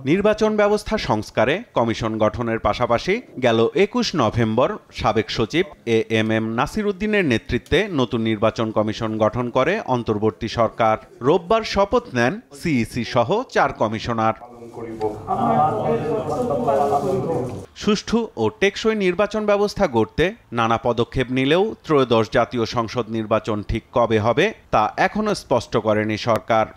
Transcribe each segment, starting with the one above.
নির্বাচন ব্যবস্থা সংস্কারে কমিশন গঠনের পাশাপাশি গেল ২১ নভেম্বর সাবেক সচিব এএমএম নাসির উদ্দিনের নেতৃত্বে নতুন নির্বাচন কমিশন গঠন করে অন্তর্বর্তী সরকার। রোববার শপথ নেন সিইসি সহ ৪ কমিশনার। সুষ্ঠু ও টেকসই নির্বাচন ব্যবস্থা গড়তে নানা পদক্ষেপ নিলেও ত্রয়োদশ জাতীয় সংসদ নির্বাচন ঠিক কবে হবে তা এখনো স্পষ্ট করেনি সরকার।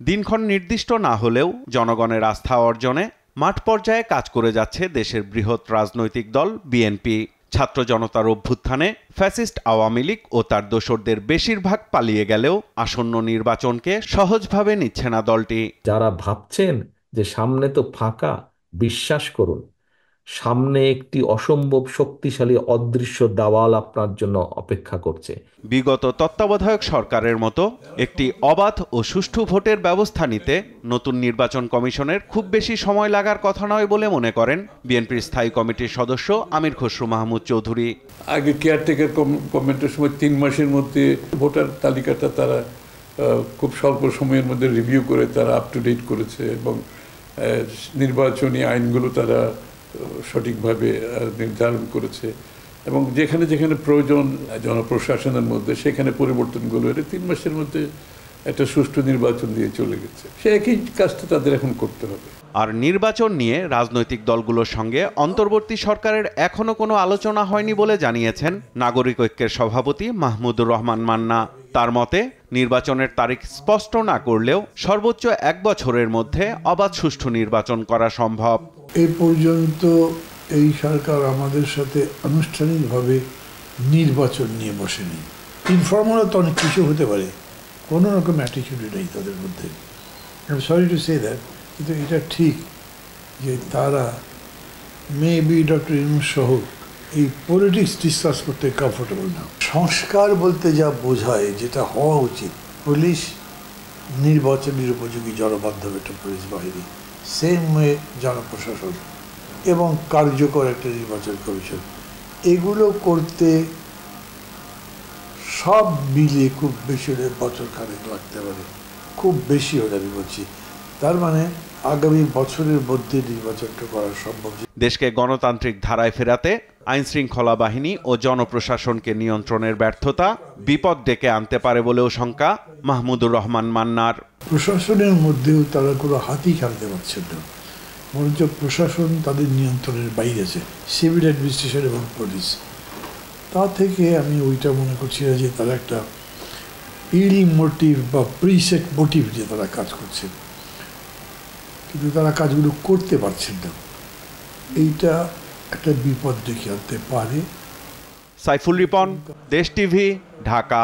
দিনক্ষণ নির্দিষ্ট না হলেও জনগণের আস্থা অর্জনে মাঠ পর্যায়ে কাজ করে যাচ্ছে দেশের বৃহৎ রাজনৈতিক দল বিএনপি। ছাত্র জনতার অভ্যুত্থানে ফ্যাসিস্ট আওয়ামী লীগ ও তার দোসরদের বেশিরভাগ পালিয়ে গেলেও আসন্ন নির্বাচনকে সহজভাবে নিচ্ছে না দলটি। যারা ভাবছেন যে সামনে তো ফাঁকা, বিশ্বাস করুন, সামনে একটি অসম্ভব শক্তিশালী অদৃশ্য দেওয়াল আপনার জন্য অপেক্ষা করছে। বিগত তত্ত্বাবধায়ক সরকারের মতো একটি অবাধ ও সুষ্ঠু ভোটের ব্যবস্থা নিতে নতুন নির্বাচন কমিশনের খুব বেশি সময় লাগার কথা নয় বলে মনে করেন বিএনপির স্থায়ী কমিটির সদস্য আমির খসরু মাহমুদ চৌধুরী। আগে কেয়ারটেকার গভর্নমেন্টের সময় ৩ মাসের মধ্যে ভোটার তালিকাটা তারা খুব স্বল্প সময়ের মধ্যে রিভিউ করে তারা আপ টু ডেট করেছে এবং নির্বাচনী আইনগুলো তারা সঠিকভাবে নির্ধারণ করেছে এবং যেখানে যেখানে প্রয়োজন জনপ্রশাসনের মধ্যে সেখানে পরিবর্তনগুলো এটা ৩ মাসের মধ্যে একটা সুষ্ঠু নির্বাচন দিয়ে চলে গেছে। সে একই কাজটা তাদের এখন করতে হবে। আর নির্বাচন নিয়ে রাজনৈতিক দলগুলোর সঙ্গে অন্তর্বর্তী সরকারের এখনো কোনো আলোচনা হয়নি বলে জানিয়েছেন নাগরিক ঐক্যের সভাপতি মাহমুদুর রহমান মান্না। তার মতে নির্বাচনের তারিখ স্পষ্ট না করলেও সর্বোচ্চ ১ বছরের মধ্যে অবাধ সুষ্ঠু নির্বাচন করা সম্ভব। এই পর্যন্ত এই সরকার আমাদের সাথে আনুষ্ঠানিকভাবে নির্বাচন নিয়ে বসেনি। ইনফর্মাল তো অনেক কিছু হতে পারে, কোনো রকম অ্যাটিটিউড নেই তাদের মধ্যে। I am sorry to say that, কিন্তু এটা ঠিক যে তারা মেবি ডক্টর ইউনূস সহ এই পলিটিক্স ডিসকাস করতে কমফোর্টেবল না। সংস্কার বলতে যা বোঝায়, যেটা হওয়া উচিত, পুলিশ নির্বাচনের উপযোগী জনবান্ধব একটা পুলিশ বাহিনী, সেম ওয়ে জনপ্রশাসন এবং কার্যকর একটা নির্বাচন কমিশন, এগুলো করতে সব মিলিয়ে খুব বেশি হলে বছর খানেক লাগতে পারে, খুব বেশি হলে আমি বলছি। তার মানে আগামী বছরের মধ্যে নির্বাচনটা করা সম্ভব। দেশকে গণতান্ত্রিক ধারায় ফেরাতে আইন শৃঙ্খলা বাহিনী ও জনপ্রশাসনকে নিয়ন্ত্রণের ব্যর্থতা বিপদ ডেকে আনতে পারে বলেও শঙ্কা মাহমুদুর রহমান মান্নার। প্রশাসনের মধ্যেও তারা কোনো হাতই খেলতে পারছেন না, বরঞ্চ প্রশাসন তাদের নিয়ন্ত্রণের বাইরে আছে, সিভিল অ্যাডমিনিস্ট্রেশন এবং পুলিশ। তা থেকে আমি ওইটা মনে করছি না যে তারা একটা ইলি মোটিভ বা প্রিসেট মোটিভ দিয়ে তারা কাজ করছেন, কিন্তু তারা কাজগুলো করতে পারছেন না। এইটা একটা বিপদ ডেকে আনতে পারে। সাইফুল রিপন, দেশ টিভি, ঢাকা।